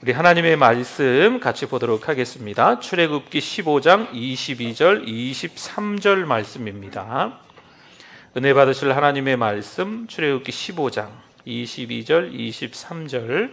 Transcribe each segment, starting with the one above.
우리 하나님의 말씀 같이 보도록 하겠습니다. 출애굽기 15장 22절 23절 말씀입니다. 은혜 받으실 하나님의 말씀 출애굽기 15장 22절 23절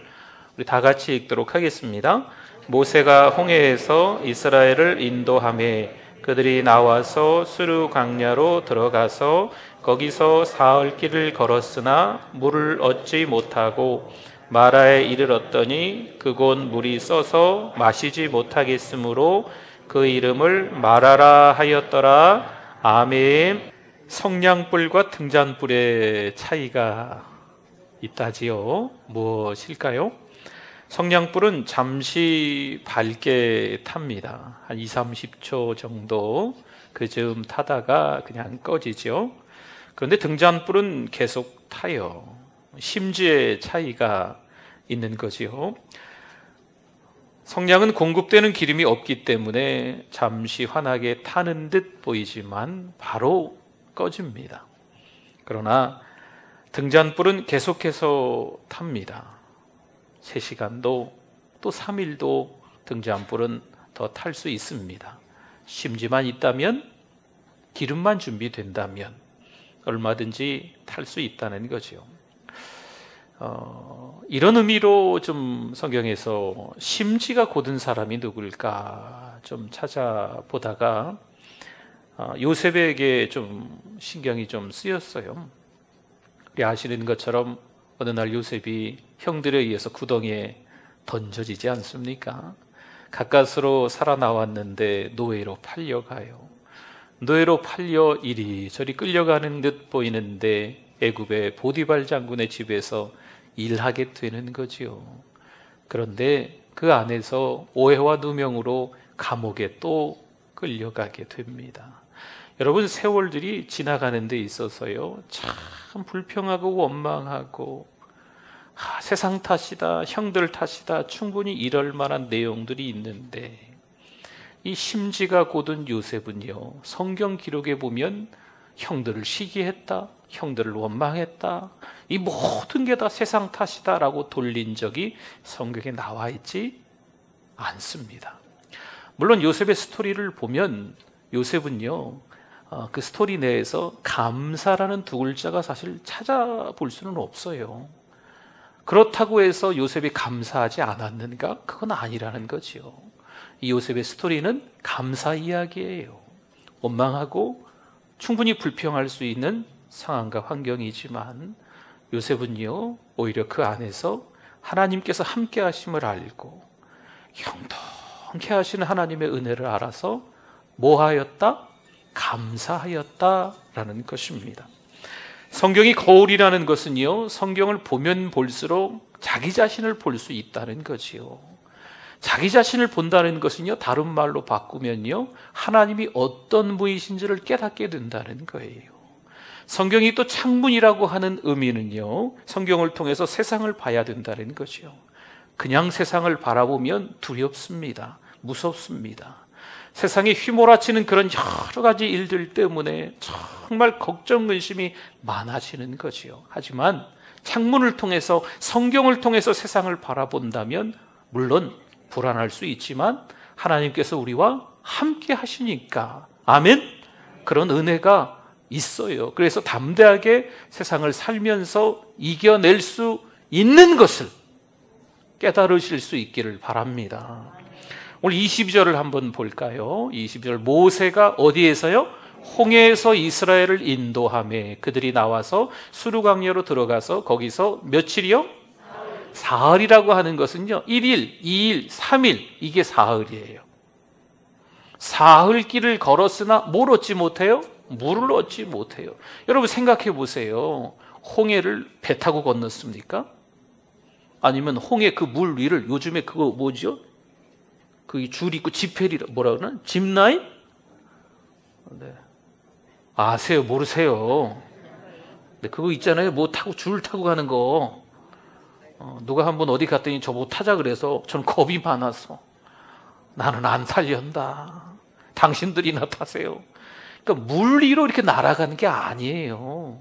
우리 다 같이 읽도록 하겠습니다. 모세가 홍해에서 이스라엘을 인도하매 그들이 나와서 수르 광야로 들어가서 거기서 사흘 길을 걸었으나 물을 얻지 못하고 마라에 이르렀더니 그곳 물이 써서 마시지 못하겠으므로 그 이름을 마라라 하였더라. 아멘. 성냥불과 등잔불의 차이가 있다지요. 무엇일까요? 성냥불은 잠시 밝게 탑니다. 한 20-30초 정도 그즈음 타다가 그냥 꺼지죠. 그런데 등잔불은 계속 타요. 심지의 차이가 있는 거지요. 성냥은 공급되는 기름이 없기 때문에 잠시 환하게 타는 듯 보이지만 바로 꺼집니다. 그러나 등잔불은 계속해서 탑니다. 3시간도 또 3일도 등잔불은 더 탈 수 있습니다. 심지만 있다면, 기름만 준비된다면 얼마든지 탈 수 있다는 거죠. 이런 의미로 좀 성경에서 심지가 곧은 사람이 누굴까 좀 찾아보다가 요셉에게 좀 신경이 좀 쓰였어요. 우리 아시는 것처럼 어느 날 요셉이 형들에 의해서 구덩이에 던져지지 않습니까? 가까스로 살아나왔는데 노예로 팔려가요. 노예로 팔려 이리저리 끌려가는 듯 보이는데 애굽의 보디발 장군의 집에서 일하게 되는 거지요. 그런데 그 안에서 오해와 누명으로 감옥에 또 끌려가게 됩니다. 여러분, 세월들이 지나가는 데 있어서요, 참 불평하고 원망하고 세상 탓이다, 형들 탓이다, 충분히 이럴 만한 내용들이 있는데 이 심지가 곧은 요셉은요, 성경 기록에 보면 형들을 시기했다, 형들을 원망했다, 이 모든 게 다 세상 탓이다 라고 돌린 적이 성경에 나와 있지 않습니다. 물론 요셉의 스토리를 보면 요셉은요, 그 스토리 내에서 감사라는 두 글자가 사실 찾아볼 수는 없어요. 그렇다고 해서 요셉이 감사하지 않았는가? 그건 아니라는 거지요. 이 요셉의 스토리는 감사 이야기예요. 원망하고 충분히 불평할 수 있는 상황과 환경이지만 요셉은요, 오히려 그 안에서 하나님께서 함께 하심을 알고 형통케 하시는 하나님의 은혜를 알아서 뭐 하였다? 감사하였다라는 것입니다. 성경이 거울이라는 것은요, 성경을 보면 볼수록 자기 자신을 볼 수 있다는 거지요. 자기 자신을 본다는 것은요, 다른 말로 바꾸면요, 하나님이 어떤 분이신지를 깨닫게 된다는 거예요. 성경이 또 창문이라고 하는 의미는요, 성경을 통해서 세상을 봐야 된다는 거죠. 그냥 세상을 바라보면 두렵습니다. 무섭습니다. 세상에 휘몰아치는 그런 여러 가지 일들 때문에 정말 걱정, 근심이 많아지는 거지요. 하지만 창문을 통해서, 성경을 통해서 세상을 바라본다면 물론 불안할 수 있지만 하나님께서 우리와 함께 하시니까, 아멘, 그런 은혜가 있어요. 그래서 담대하게 세상을 살면서 이겨낼 수 있는 것을 깨달으실 수 있기를 바랍니다. 오늘 22절을 한번 볼까요? 22절, 모세가 어디에서요? 홍해에서 이스라엘을 인도하매 그들이 나와서 수르 광야로 들어가서 거기서 며칠이요? 사흘이라고 하는 것은요, 1일, 2일, 3일, 이게 사흘이에요. 사흘 길을 걸었으나 뭘 얻지 못해요? 물을 얻지 못해요. 여러분 생각해 보세요. 홍해를 배 타고 건넜습니까? 아니면 홍해 그 물 위를, 요즘에 그거 뭐죠? 그 줄 있고 지페리, 뭐라 그러나? 짚라인? 네. 아세요? 모르세요? 네, 그거 있잖아요. 뭐 타고, 줄 타고 가는 거. 누가 한번 어디 갔더니 저보고 타자 그래서 저는 겁이 많아서 나는 안 탈련다. 당신들이나 타세요. 그러니까 물 위로 이렇게 날아가는 게 아니에요.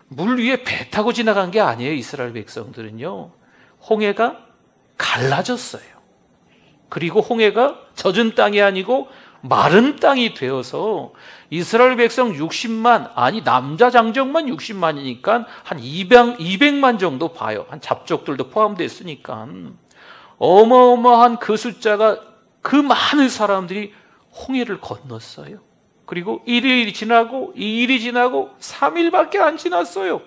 물 위에 배 타고 지나간 게 아니에요. 이스라엘 백성들은요, 홍해가 갈라졌어요. 그리고 홍해가 젖은 땅이 아니고 마른 땅이 되어서 이스라엘 백성 60만, 아니 남자 장정만 60만이니까 한 200만 정도 봐요. 한 잡족들도 포함됐으니까 어마어마한 그 숫자가, 그 많은 사람들이 홍해를 건넜어요. 그리고 1일이 지나고 2일이 지나고 3일밖에 안 지났어요.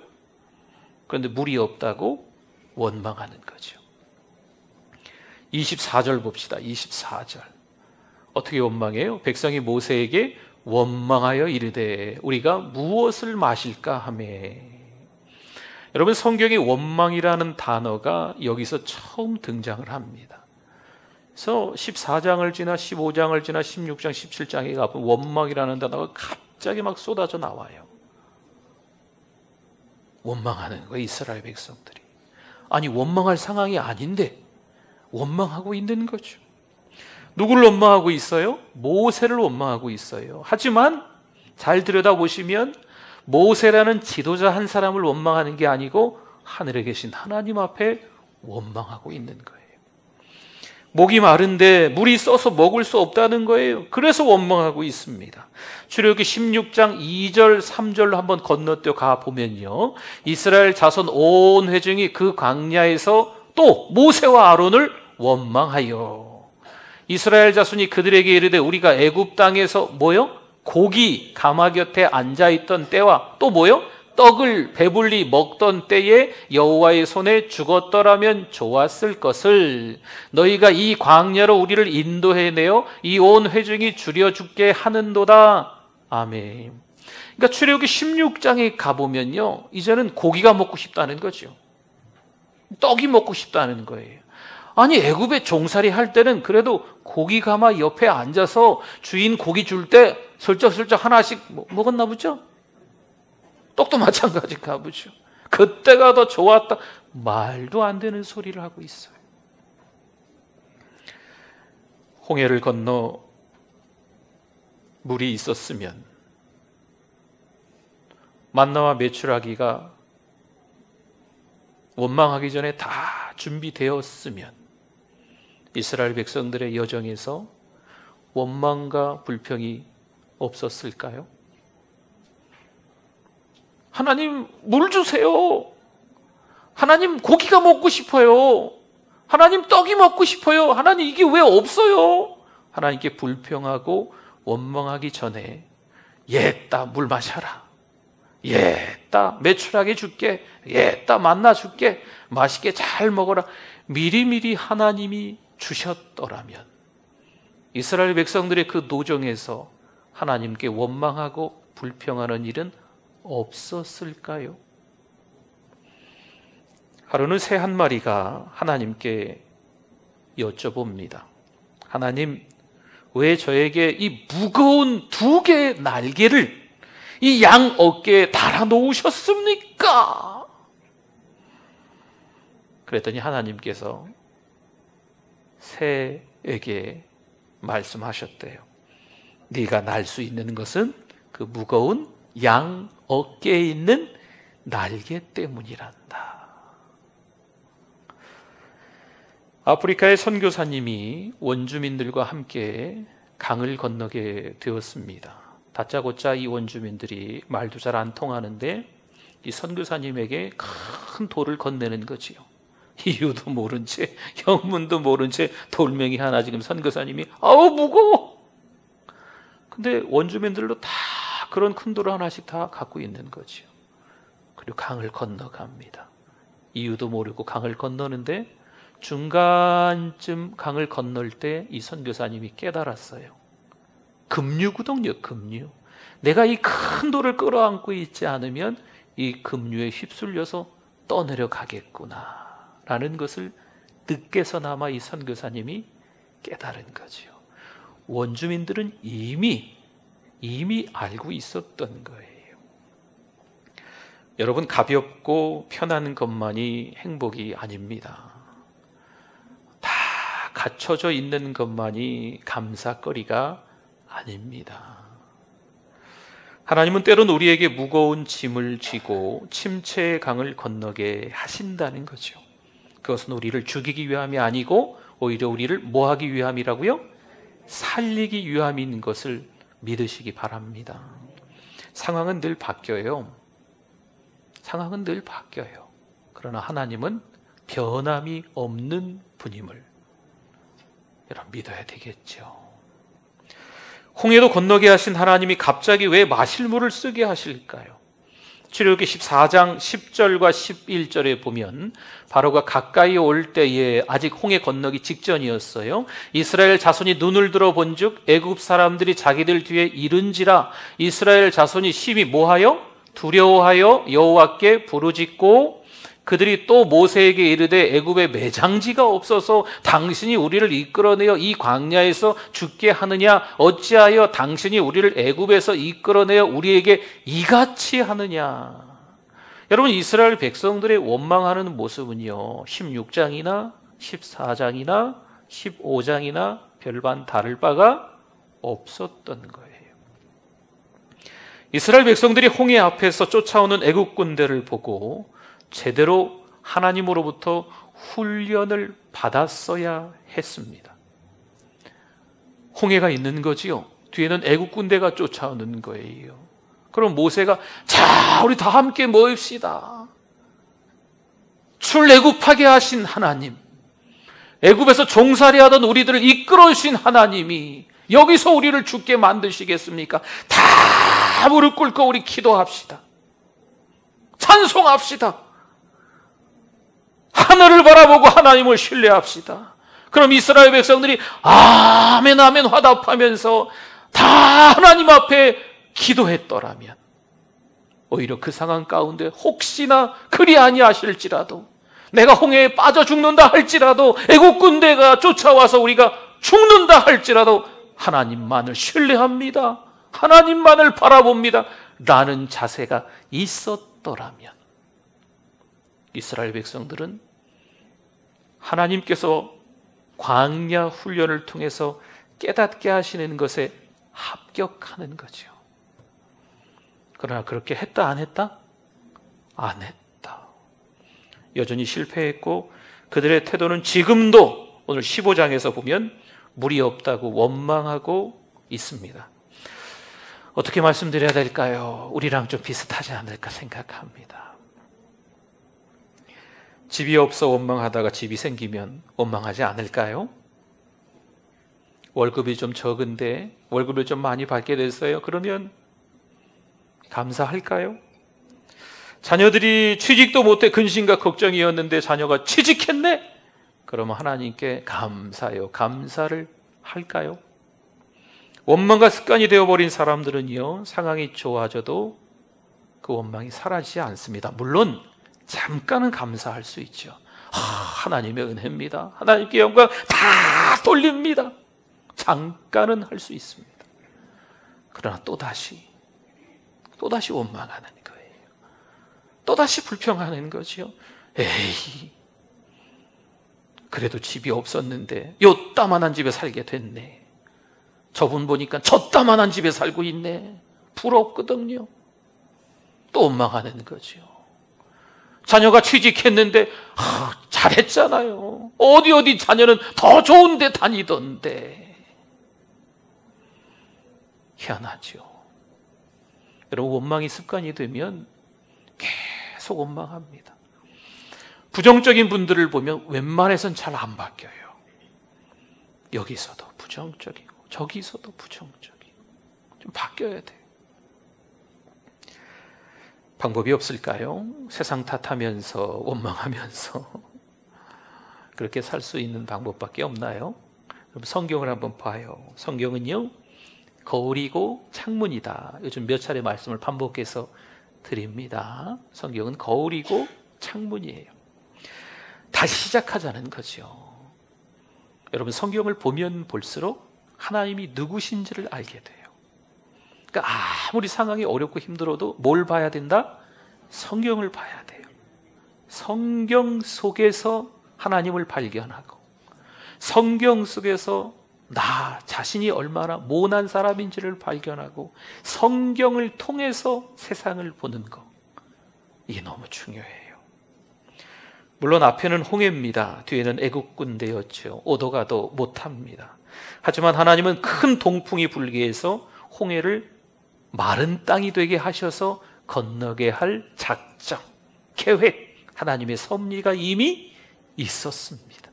그런데 물이 없다고 원망하는 거죠. 24절 봅시다. 24절. 어떻게 원망해요? 백성이 모세에게 원망하여 이르되 우리가 무엇을 마실까 하매. 여러분, 성경에 원망이라는 단어가 여기서 처음 등장을 합니다. 그래서 14장을 지나 15장을 지나 16장 17장에 가보면 원망이라는 단어가 갑자기 막 쏟아져 나와요. 원망하는 거예요, 이스라엘 백성들이. 아니, 원망할 상황이 아닌데 원망하고 있는 거죠. 누구를 원망하고 있어요? 모세를 원망하고 있어요. 하지만 잘 들여다보시면 모세라는 지도자 한 사람을 원망하는 게 아니고 하늘에 계신 하나님 앞에 원망하고 있는 거예요. 목이 마른데 물이 써서 먹을 수 없다는 거예요. 그래서 원망하고 있습니다. 출애굽기 16장 2절 3절로 한번 건너뛰어 가보면요, 이스라엘 자손 온 회중이 그 광야에서 또 모세와 아론을 원망하여 이스라엘 자손이 그들에게 이르되 우리가 애굽 땅에서 뭐요? 고기 가마 곁에 앉아있던 때와 또 뭐요? 떡을 배불리 먹던 때에 여호와의 손에 죽었더라면 좋았을 것을 너희가 이 광야로 우리를 인도해내어 이 온 회중이 줄여 죽게 하는도다. 아멘. 그러니까 출애굽기 16장에 가보면요, 이제는 고기가 먹고 싶다는 거죠. 떡이 먹고 싶다는 거예요. 아니, 애굽에 종살이 할 때는 그래도 고기 가마 옆에 앉아서 주인 고기 줄 때 슬쩍슬쩍 하나씩 먹었나 보죠? 떡도 마찬가지인가 보죠. 그때가 더 좋았다. 말도 안 되는 소리를 하고 있어요. 홍해를 건너 물이 있었으면, 만나와 메추라기가 원망하기 전에 다 준비되었으면 이스라엘 백성들의 여정에서 원망과 불평이 없었을까요? 하나님, 물 주세요. 하나님, 고기가 먹고 싶어요. 하나님, 떡이 먹고 싶어요. 하나님, 이게 왜 없어요? 하나님께 불평하고 원망하기 전에 옛다 물 마셔라, 옛다 메추라기 줄게, 옛다 만나 줄게, 맛있게 잘 먹어라, 미리미리 하나님이 주셨더라면 이스라엘 백성들의 그 노정에서 하나님께 원망하고 불평하는 일은 없었을까요? 하루는 새 한 마리가 하나님께 여쭤봅니다. 하나님, 왜 저에게 이 무거운 2개의 날개를 이 양 어깨에 달아 놓으셨습니까? 그랬더니 하나님께서 새에게 말씀하셨대요. 네가 날 수 있는 것은 그 무거운 양 어깨에 있는 날개 때문이란다. 아프리카의 선교사님이 원주민들과 함께 강을 건너게 되었습니다. 다짜고짜 이 원주민들이 말도 잘 안 통하는데 이 선교사님에게 큰 돌을 건네는 거지요. 이유도 모른 채, 영문도 모른 채 돌멩이 하나 지금 선교사님이 아우 무거워. 근데 원주민들도 다 그런 큰 돌을 하나씩 다 갖고 있는 거지요. 그리고 강을 건너갑니다. 이유도 모르고 강을 건너는데 중간쯤 강을 건널 때 이 선교사님이 깨달았어요. 급류구동요, 급류. 내가 이 큰 돌을 끌어안고 있지 않으면 이 급류에 휩쓸려서 떠내려 가겠구나 라는 것을 늦게서나마 이 선교사님이 깨달은 거지요. 원주민들은 이미 알고 있었던 거예요. 여러분, 가볍고 편한 것만이 행복이 아닙니다. 다 갖춰져 있는 것만이 감사거리가 아닙니다. 하나님은 때론 우리에게 무거운 짐을 쥐고 침체의 강을 건너게 하신다는 거죠. 그것은 우리를 죽이기 위함이 아니고 오히려 우리를 뭐 하기 위함이라고요? 살리기 위함인 것을 믿으시기 바랍니다. 상황은 늘 바뀌어요. 상황은 늘 바뀌어요. 그러나 하나님은 변함이 없는 분임을 여러분 믿어야 되겠죠. 홍해도 건너게 하신 하나님이 갑자기 왜 마실 물을 쓰게 하실까요? 출애굽기 14장 10절과 11절에 보면 바로가 가까이 올 때에 아직 홍해 건너기 직전이었어요. 이스라엘 자손이 눈을 들어 본즉 애굽 사람들이 자기들 뒤에 이른지라 이스라엘 자손이 심히 뭐하여? 두려워하여 여호와께 부르짖고 그들이 또 모세에게 이르되 애굽에 매장지가 없어서 당신이 우리를 이끌어내어 이 광야에서 죽게 하느냐? 어찌하여 당신이 우리를 애굽에서 이끌어내어 우리에게 이같이 하느냐? 여러분, 이스라엘 백성들의 원망하는 모습은요 16장이나 14장이나 15장이나 별반 다를 바가 없었던 거예요. 이스라엘 백성들이 홍해 앞에서 쫓아오는 애국 군대를 보고 제대로 하나님으로부터 훈련을 받았어야 했습니다. 홍해가 있는 거지요. 뒤에는 애국 군대가 쫓아오는 거예요. 그럼 모세가 자, 우리 다 함께 모입시다. 출애굽하게 하신 하나님, 애굽에서 종살이 하던 우리들을 이끌어 주신 하나님이 여기서 우리를 죽게 만드시겠습니까? 다 무릎 꿇고 우리 기도합시다. 찬송합시다. 하늘을 바라보고 하나님을 신뢰합시다. 그럼 이스라엘 백성들이 아멘 아멘 화답하면서 다 하나님 앞에 기도했더라면 오히려 그 상황 가운데 혹시나 그리 아니하실지라도 내가 홍해에 빠져 죽는다 할지라도 애국 군대가 쫓아와서 우리가 죽는다 할지라도 하나님만을 신뢰합니다. 하나님만을 바라봅니다. 라는 자세가 있었더라면 이스라엘 백성들은 하나님께서 광야 훈련을 통해서 깨닫게 하시는 것에 합격하는 거죠. 그러나 그렇게 했다 안 했다? 안 했다. 여전히 실패했고 그들의 태도는 지금도 오늘 15장에서 보면 물이 없다고 원망하고 있습니다. 어떻게 말씀드려야 될까요? 우리랑 좀 비슷하지 않을까 생각합니다. 집이 없어 원망하다가 집이 생기면 원망하지 않을까요? 월급이 좀 적은데 월급을 좀 많이 받게 됐어요. 그러면 감사할까요? 자녀들이 취직도 못해 근심과 걱정이었는데 자녀가 취직했네? 그러면 하나님께 감사요, 감사를 할까요? 원망과 습관이 되어버린 사람들은요 상황이 좋아져도 그 원망이 사라지지 않습니다. 물론 잠깐은 감사할 수 있죠. 하나님의 은혜입니다. 하나님께 영광 다 돌립니다. 잠깐은 할 수 있습니다. 그러나 또다시 원망하는 거예요. 또다시 불평하는 거죠. 에이, 그래도 집이 없었는데 요 따만한 집에 살게 됐네. 저분 보니까 저 따만한 집에 살고 있네. 부럽거든요. 또 원망하는 거죠. 자녀가 취직했는데 잘했잖아요. 어디 자녀는 더 좋은 데 다니던데. 희한하죠. 여러분, 원망이 습관이 되면 계속 원망합니다. 부정적인 분들을 보면 웬만해선 잘 안 바뀌어요. 여기서도 부정적이고 저기서도 부정적이고 좀 바뀌어야 돼요. 방법이 없을까요? 세상 탓하면서 원망하면서 그렇게 살 수 있는 방법밖에 없나요? 그럼 성경을 한번 봐요. 성경은요 거울이고 창문이다. 요즘 몇 차례 말씀을 반복해서 드립니다. 성경은 거울이고 창문이에요. 다시 시작하자는 거죠. 여러분, 성경을 보면 볼수록 하나님이 누구신지를 알게 돼요. 그러니까 아무리 상황이 어렵고 힘들어도 뭘 봐야 된다? 성경을 봐야 돼요. 성경 속에서 하나님을 발견하고 성경 속에서 나 자신이 얼마나 모난 사람인지를 발견하고 성경을 통해서 세상을 보는 것, 이게 너무 중요해요. 물론 앞에는 홍해입니다. 뒤에는 애국 군대였죠. 오도 가도 못합니다. 하지만 하나님은 큰 동풍이 불게 해서 홍해를 마른 땅이 되게 하셔서 건너게 할 작정, 계획, 하나님의 섭리가 이미 있었습니다.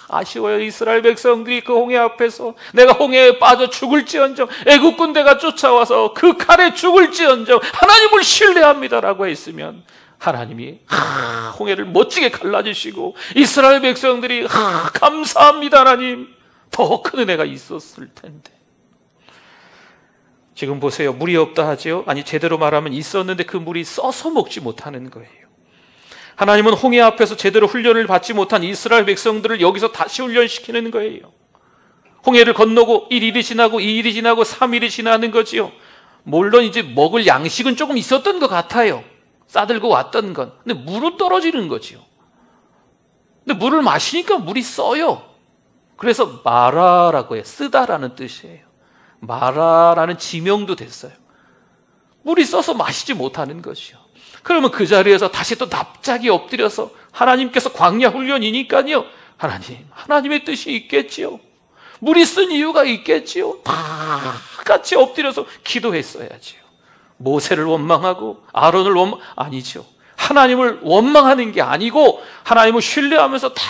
아쉬워요. 이스라엘 백성들이 그 홍해 앞에서 내가 홍해에 빠져 죽을지언정, 애국 군대가 쫓아와서 그 칼에 죽을지언정 하나님을 신뢰합니다라고 했으면 하나님이 홍해를 멋지게 갈라주시고 이스라엘 백성들이 감사합니다 하나님, 더 큰 은혜가 있었을 텐데. 지금 보세요. 물이 없다 하지요? 아니, 제대로 말하면 있었는데 그 물이 써서 먹지 못하는 거예요. 하나님은 홍해 앞에서 제대로 훈련을 받지 못한 이스라엘 백성들을 여기서 다시 훈련시키는 거예요. 홍해를 건너고 1일이 지나고 2일이 지나고 3일이 지나는 거지요. 물론 이제 먹을 양식은 조금 있었던 것 같아요. 싸들고 왔던 건. 근데 물은 떨어지는 거지요. 근데 물을 마시니까 물이 써요. 그래서 마라라고 해요. 쓰다라는 뜻이에요. 마라라는 지명도 됐어요. 물이 써서 마시지 못하는 것이요. 그러면 그 자리에서 다시 또 납작이 엎드려서 하나님께서 광야 훈련이니까요, 하나님의 뜻이 있겠지요. 물이 쓴 이유가 있겠지요. 다 같이 엎드려서 기도했어야지요. 모세를 원망하고 아론을 아니죠. 하나님을 원망하는 게 아니고 하나님을 신뢰하면서 다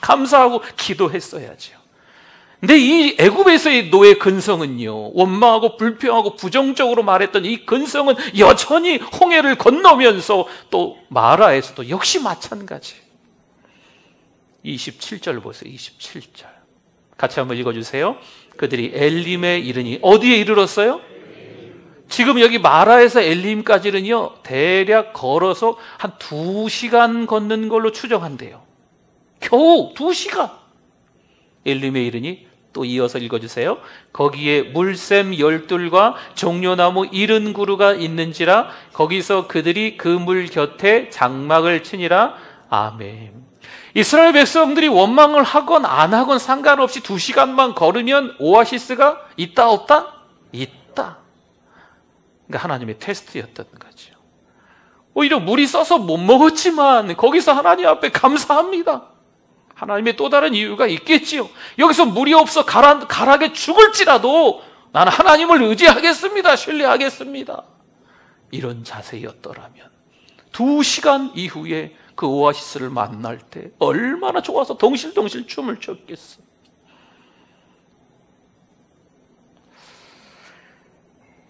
감사하고 기도했어야지요. 근데 이 애굽에서의 노예 근성은요, 원망하고 불평하고 부정적으로 말했던 이 근성은 여전히 홍해를 건너면서 또 마라에서도 역시 마찬가지. 27절 보세요. 27절 같이 한번 읽어주세요. 그들이 엘림에 이르니, 어디에 이르렀어요? 지금 여기 마라에서 엘림까지는요 대략 걸어서 한 2시간 걷는 걸로 추정한대요. 겨우 2시간. 엘림에 이르니, 또 이어서 읽어주세요. 거기에 물샘 12과 종려나무 70그루가 있는지라 거기서 그들이 그 물 곁에 장막을 치니라. 아멘. 이스라엘 백성들이 원망을 하건 안 하건 상관없이 2시간만 걸으면 오아시스가 있다 없다? 있다. 그러니까 하나님의 테스트였던 거죠. 오히려 물이 써서 못 먹었지만 거기서 하나님 앞에 감사합니다. 하나님의 또 다른 이유가 있겠지요. 여기서 물이 없어 가락에 죽을지라도 나는 하나님을 의지하겠습니다. 신뢰하겠습니다. 이런 자세였더라면 2시간 이후에 그 오아시스를 만날 때 얼마나 좋아서 덩실덩실 춤을 췄겠어.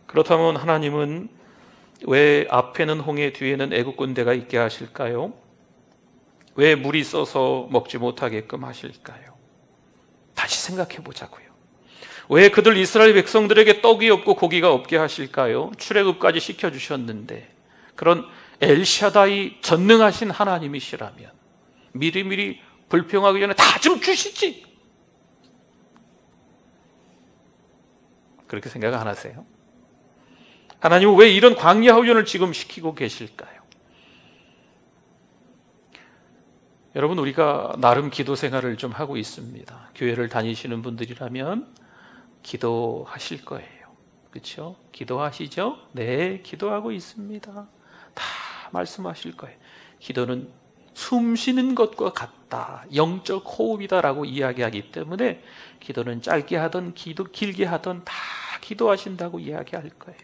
그렇다면 하나님은 왜 앞에는 홍해 뒤에는 애국 군대가 있게 하실까요? 왜 물이 써서 먹지 못하게끔 하실까요? 다시 생각해 보자고요. 왜 그들 이스라엘 백성들에게 떡이 없고 고기가 없게 하실까요? 출애굽까지 시켜주셨는데, 그런 엘샤다이 전능하신 하나님이시라면 미리미리 불평하기 전에 다 좀 주시지. 그렇게 생각 안 하세요? 하나님은 왜 이런 광야 훈련을 지금 시키고 계실까요? 여러분, 우리가 나름 기도 생활을 좀 하고 있습니다. 교회를 다니시는 분들이라면 기도하실 거예요. 그렇죠? 기도하시죠? 네, 기도하고 있습니다. 다 말씀하실 거예요. 기도는 숨 쉬는 것과 같다, 영적 호흡이다라고 이야기하기 때문에 기도는 짧게 하든 길게 하든 다 기도하신다고 이야기할 거예요.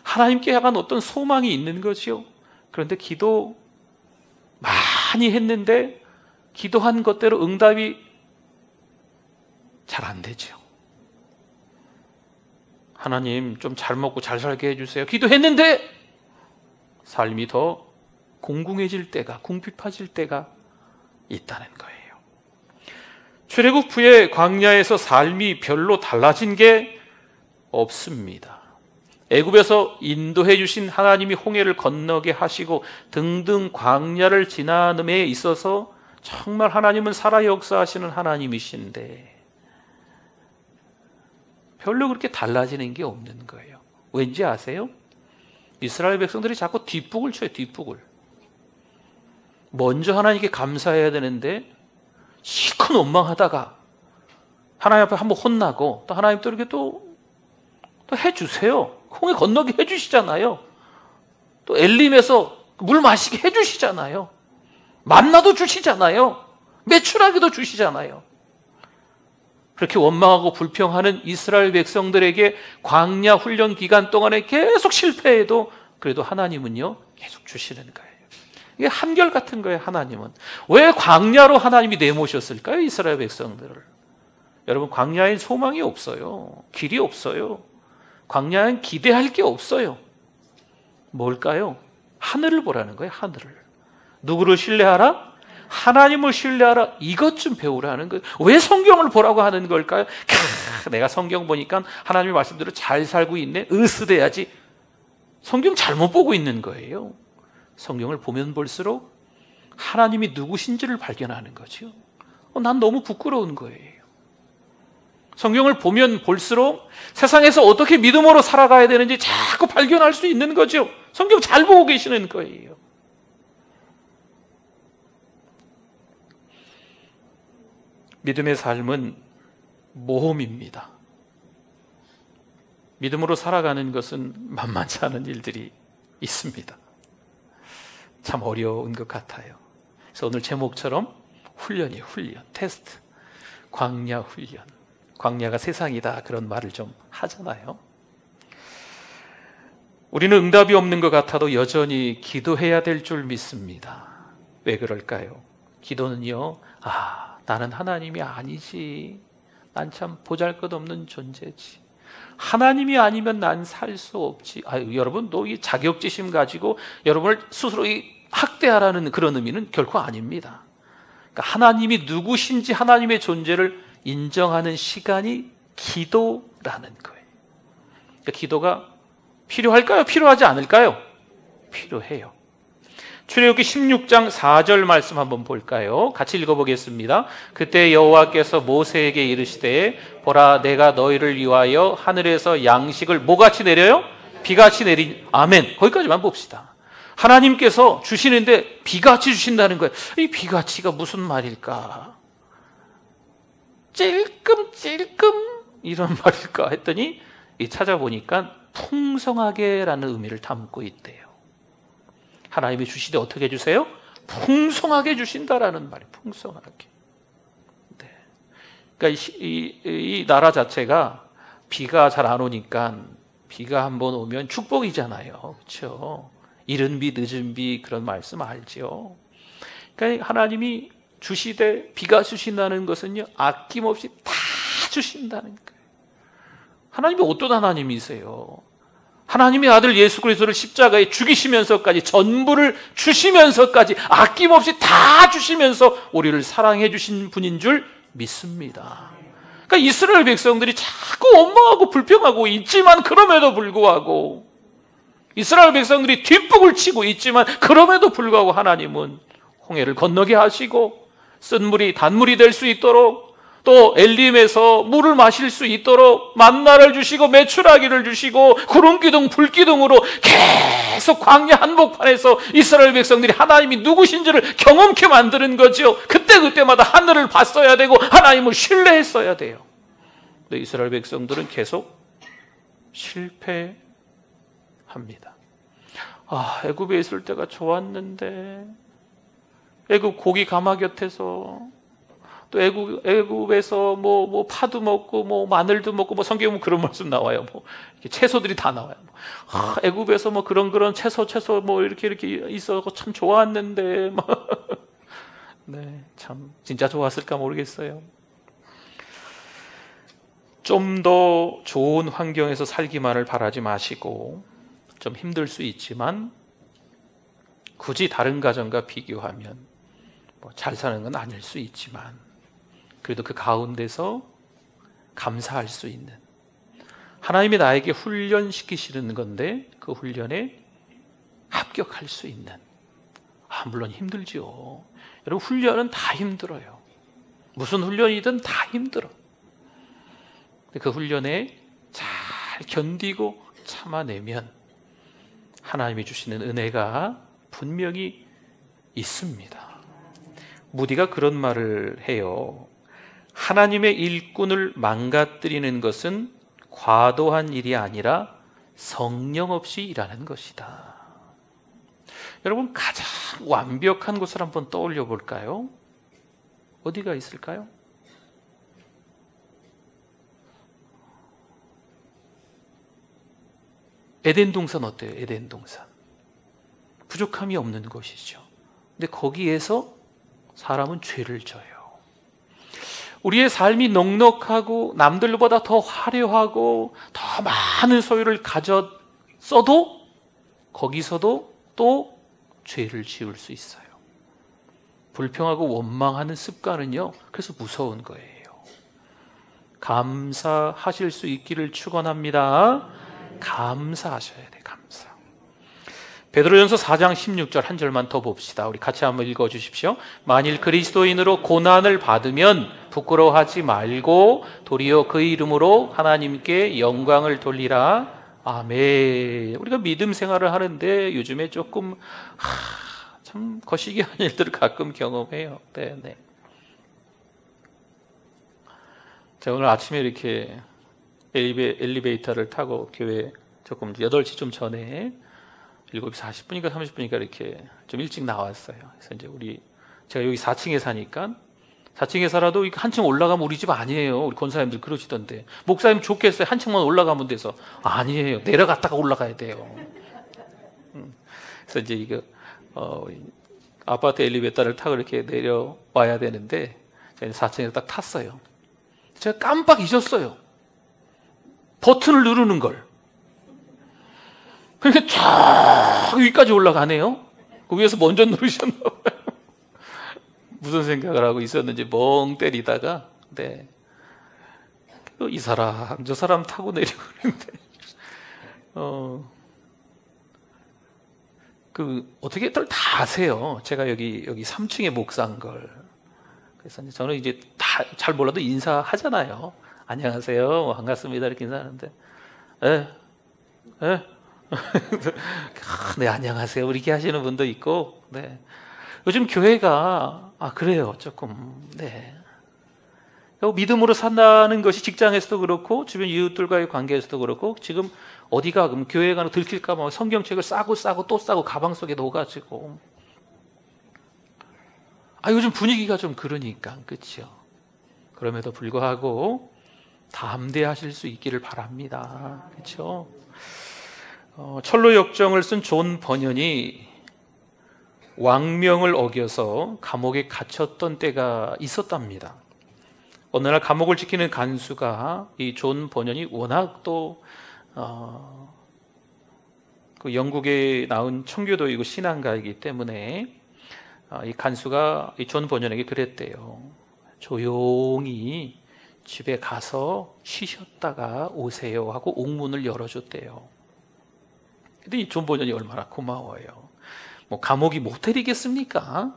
하나님께 향한 어떤 소망이 있는 거죠. 그런데 기도 많이 했는데 기도한 것대로 응답이 잘 안 되죠. 하나님 좀 잘 먹고 잘 살게 해주세요. 기도했는데 삶이 더 공공해질 때가, 궁핍해질 때가 있다는 거예요. 출애굽 후에 광야에서 삶이 별로 달라진 게 없습니다. 애굽에서 인도해 주신 하나님이 홍해를 건너게 하시고 등등 광야를 지나는데 있어서 정말 하나님은 살아 역사하시는 하나님이신데 별로 그렇게 달라지는 게 없는 거예요. 왠지 아세요? 이스라엘 백성들이 자꾸 뒷북을 쳐요. 뒷북을. 먼저 하나님께 감사해야 되는데 실컷 원망하다가 하나님 앞에 한번 혼나고 또 하나님 또 이렇게 또 해주세요. 홍해 건너게 해주시잖아요. 또 엘림에서 물 마시게 해주시잖아요. 만나도 주시잖아요. 메추라기도 주시잖아요. 그렇게 원망하고 불평하는 이스라엘 백성들에게 광야 훈련 기간 동안에 계속 실패해도 그래도 하나님은요 계속 주시는 거예요. 이게 한결같은 거예요. 하나님은 왜 광야로 하나님이 내모셨을까요? 이스라엘 백성들을. 여러분, 광야엔 소망이 없어요. 길이 없어요. 광야엔 기대할 게 없어요. 뭘까요? 하늘을 보라는 거예요. 하늘을. 누구를 신뢰하라? 하나님을 신뢰하라. 이것 좀 배우라는 거예요. 왜 성경을 보라고 하는 걸까요? 내가 성경 보니까 하나님의 말씀대로 잘 살고 있네. 으스대야지. 성경 잘못 보고 있는 거예요. 성경을 보면 볼수록 하나님이 누구신지를 발견하는 거죠. 난 너무 부끄러운 거예요. 성경을 보면 볼수록 세상에서 어떻게 믿음으로 살아가야 되는지 자꾸 발견할 수 있는 거죠. 성경 잘 보고 계시는 거예요. 믿음의 삶은 모험입니다. 믿음으로 살아가는 것은 만만치 않은 일들이 있습니다. 참 어려운 것 같아요. 그래서 오늘 제목처럼 훈련이에요. 훈련, 테스트, 광야 훈련. 광야가 세상이다, 그런 말을 좀 하잖아요. 우리는 응답이 없는 것 같아도 여전히 기도해야 될 줄 믿습니다. 왜 그럴까요? 기도는요, 나는 하나님이 아니지. 난 참 보잘것없는 존재지. 하나님이 아니면 난 살 수 없지. 여러분, 너 이 자격지심 가지고 여러분을 스스로 학대하라는 그런 의미는 결코 아닙니다. 그러니까 하나님이 누구신지 하나님의 존재를 인정하는 시간이 기도라는 거예요. 그러니까 기도가 필요할까요? 필요하지 않을까요? 필요해요. 출애굽기 16장 4절 말씀 한번 볼까요? 같이 읽어보겠습니다. 그때 여호와께서 모세에게 이르시되 보라, 내가 너희를 위하여 하늘에서 양식을 뭐같이 내려요? 비같이 내린. 아멘. 거기까지만 봅시다. 하나님께서 주시는데 비같이 주신다는 거예요. 이 비같이가 무슨 말일까? 찔끔 이런 말일까 했더니 찾아보니까 풍성하게라는 의미를 담고 있대요. 하나님이 주시되 어떻게 해주세요? 풍성하게 주신다라는 말이 풍성하게. 네. 그러니까 이 나라 자체가 비가 잘 안 오니까 비가 한번 오면 축복이잖아요. 그렇죠? 이른 비 늦은 비 그런 말씀 알죠? 그러니까 하나님이 주시되 비가 주신다는 것은요, 아낌없이 다 주신다는 거예요. 하나님이 어떤 하나님이세요? 하나님의 아들 예수 그리스도를 십자가에 죽이시면서까지, 전부를 주시면서까지 아낌없이 다 주시면서 우리를 사랑해 주신 분인 줄 믿습니다. 그러니까 이스라엘 백성들이 자꾸 원망하고 불평하고 있지만, 그럼에도 불구하고 이스라엘 백성들이 뒷북을 치고 있지만 그럼에도 불구하고 하나님은 홍해를 건너게 하시고 쓴 물이 단물이 될 수 있도록, 또 엘림에서 물을 마실 수 있도록 만나를 주시고 메추라기를 주시고 구름기둥 불기둥으로 계속 광야 한복판에서 이스라엘 백성들이 하나님이 누구신지를 경험케 만드는 거죠. 그때마다 하늘을 봤어야 되고 하나님을 신뢰했어야 돼요. 근데 이스라엘 백성들은 계속 실패합니다. 애굽에 있을 때가 좋았는데, 애굽 고기 가마 곁에서, 또 애굽에서 뭐 파도 먹고 뭐 마늘도 먹고, 뭐 성경에 보면 그런 말씀 나와요. 뭐 이렇게 채소들이 다 나와요. 애굽에서 뭐 그런 채소 뭐 이렇게 있어 참 좋았는데, 네, 참 진짜 좋았을까 모르겠어요. 좀 더 좋은 환경에서 살기만을 바라지 마시고, 좀 힘들 수 있지만 굳이 다른 가정과 비교하면 잘 사는 건 아닐 수 있지만, 그래도 그 가운데서 감사할 수 있는, 하나님이 나에게 훈련시키시는 건데 그 훈련에 합격할 수 있는, 물론 힘들죠. 여러분, 훈련은 다 힘들어요. 무슨 훈련이든 다 힘들어. 그 훈련에 잘 견디고 참아내면 하나님이 주시는 은혜가 분명히 있습니다. 무디가 그런 말을 해요. 하나님의 일꾼을 망가뜨리는 것은 과도한 일이 아니라 성령 없이 일하는 것이다. 여러분, 가장 완벽한 곳을 한번 떠올려 볼까요? 어디가 있을까요? 에덴 동산 어때요? 에덴 동산. 부족함이 없는 곳이죠. 근데 거기에서 사람은 죄를 져요. 우리의 삶이 넉넉하고 남들보다 더 화려하고 더 많은 소유를 가졌어도 거기서도 또 죄를 지을 수 있어요. 불평하고 원망하는 습관은요, 그래서 무서운 거예요. 감사하실 수 있기를 축원합니다. 감사하셔야 돼, 감사. 베드로전서 4장 16절 한 절만 더 봅시다. 우리 같이 한번 읽어주십시오. 만일 그리스도인으로 고난을 받으면 부끄러워하지 말고 도리어 그 이름으로 하나님께 영광을 돌리라. 아멘. 우리가 믿음 생활을 하는데 요즘에 조금 참 거시기한 일들을 가끔 경험해요. 네. 제가 오늘 아침에 이렇게 엘리베이터를 타고 교회 조금 8시 좀 전에 7시 40분인가 30분인가 이렇게 좀 일찍 나왔어요. 그래서 이제 제가 여기 4층에 사니까 4층에 살아도 한층 올라가면 우리 집 아니에요. 우리 권사님들 그러시던데. 목사님 좋겠어요. 한층만 올라가면 돼서. 아니에요. 내려갔다가 올라가야 돼요. 그래서 이제 이거 아파트 엘리베이터를 타고 이렇게 내려와야 되는데 제가 4층에 딱 탔어요. 제가 깜빡 잊었어요. 버튼을 누르는 걸. 그러니까 쫙 위까지 올라가네요. 그 위에서 먼저 누르셨나 봐요. 무슨 생각을 하고 있었는지 멍 때리다가 이 사람 저 사람 타고 내려오는데 어떻게들 다 아세요. 제가 여기 3층에 목사인 걸. 그래서 저는 이제 다 잘 몰라도 인사하잖아요. 안녕하세요, 반갑습니다 이렇게 인사하는데 네, 안녕하세요 이렇게 하시는 분도 있고. 요즘 교회가 그래요 조금. 믿음으로 산다는 것이 직장에서도 그렇고 주변 이웃들과의 관계에서도 그렇고, 지금 어디가 그럼 교회 가는 들킬까 봐 성경책을 싸고 또 싸고 가방 속에 넣어가지고. 요즘 분위기가 좀 그러니까, 그렇죠? 그럼에도 불구하고 담대하실 수 있기를 바랍니다. 그렇죠? 철로 역정을 쓴 존 버년이 왕명을 어겨서 감옥에 갇혔던 때가 있었답니다. 어느 날 감옥을 지키는 간수가 이 존 버년이 워낙 또 그 영국에 나온 청교도이고 신앙가이기 때문에 이 간수가 이 존 버년에게 그랬대요. 조용히 집에 가서 쉬셨다가 오세요 하고 옥문을 열어줬대요. 근데 이 존 버년이 얼마나 고마워요. 뭐 감옥이 모텔이겠습니까?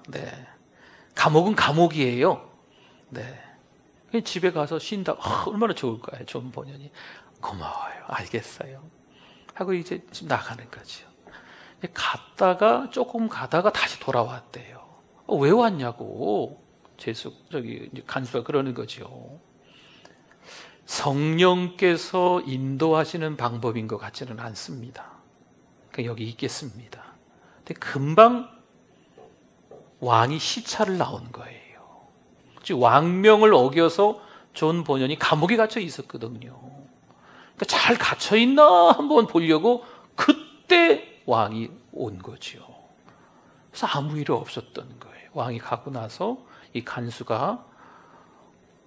감옥은 감옥이에요. 집에 가서 쉰다. 얼마나 좋을까요? 존 버년이. 고마워요. 알겠어요. 하고 이제 집 나가는 거죠. 조금 가다가 다시 돌아왔대요. 왜 왔냐고 간수가 그러는 거죠. 성령께서 인도하시는 방법인 것 같지는 않습니다. 그러니까 여기 있겠습니다. 근데 금방 왕이 시차를 나온 거예요. 즉 왕명을 어겨서 존 버년이 감옥에 갇혀 있었거든요. 그러니까 잘 갇혀 있나 한번 보려고 그때 왕이 온 거죠. 그래서 아무 일 없었던 거예요. 왕이 가고 나서 이 간수가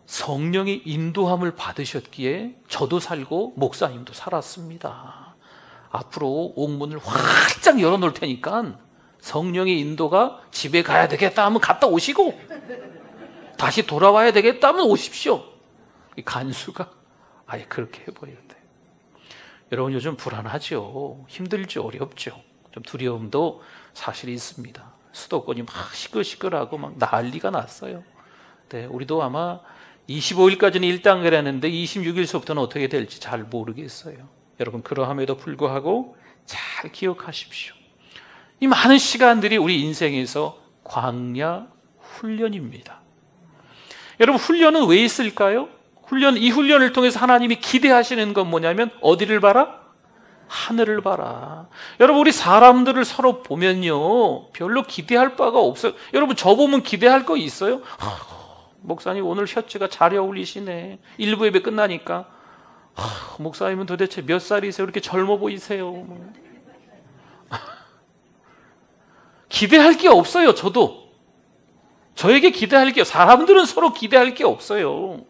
성령의 인도함을 받으셨기에 저도 살고 목사님도 살았습니다. 앞으로 옥문을 활짝 열어놓을 테니까 성령의 인도가 집에 가야 되겠다 하면 갔다 오시고 다시 돌아와야 되겠다 하면 오십시오. 이 간수가 아예 그렇게 해버렸대요. 여러분, 요즘 불안하죠. 힘들죠. 어렵죠. 좀 두려움도 사실 있습니다. 수도권이 막 시끌시끌하고 막 난리가 났어요. 우리도 아마 25일까지는 일당이라는데 26일서부터는 어떻게 될지 잘 모르겠어요. 여러분, 그러함에도 불구하고 잘 기억하십시오. 이 많은 시간들이 우리 인생에서 광야 훈련입니다. 여러분, 훈련은 왜 있을까요? 이 훈련을 통해서 하나님이 기대하시는 건 뭐냐면 어디를 봐라? 하늘을 봐라. 여러분, 우리 사람들을 서로 보면요, 별로 기대할 바가 없어요. 여러분, 저 보면 기대할 거 있어요? 목사님 오늘 셔츠가 잘 어울리시네. 일부 예배 끝나니까 목사님은 도대체 몇 살이세요? 이렇게 젊어 보이세요. 기대할 게 없어요. 저에게 기대할 게, 사람들은 서로 기대할 게 없어요.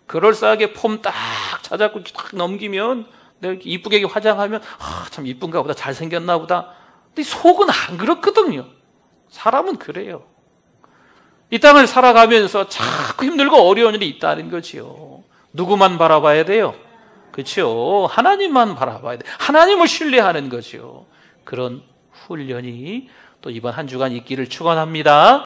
그럴싸하게 폼 딱 찾아고 딱 넘기면, 내가 이쁘게 화장하면 참 이쁜가 보다, 잘생겼나 보다. 근데 속은 안 그렇거든요. 사람은 그래요. 이 땅을 살아가면서 자꾸 힘들고 어려운 일이 있다는 거지요. 누구만 바라봐야 돼요? 그렇죠. 하나님만 바라봐야 돼요. 하나님을 신뢰하는 거죠. 그런 훈련이 또 이번 한 주간 있기를 축원합니다.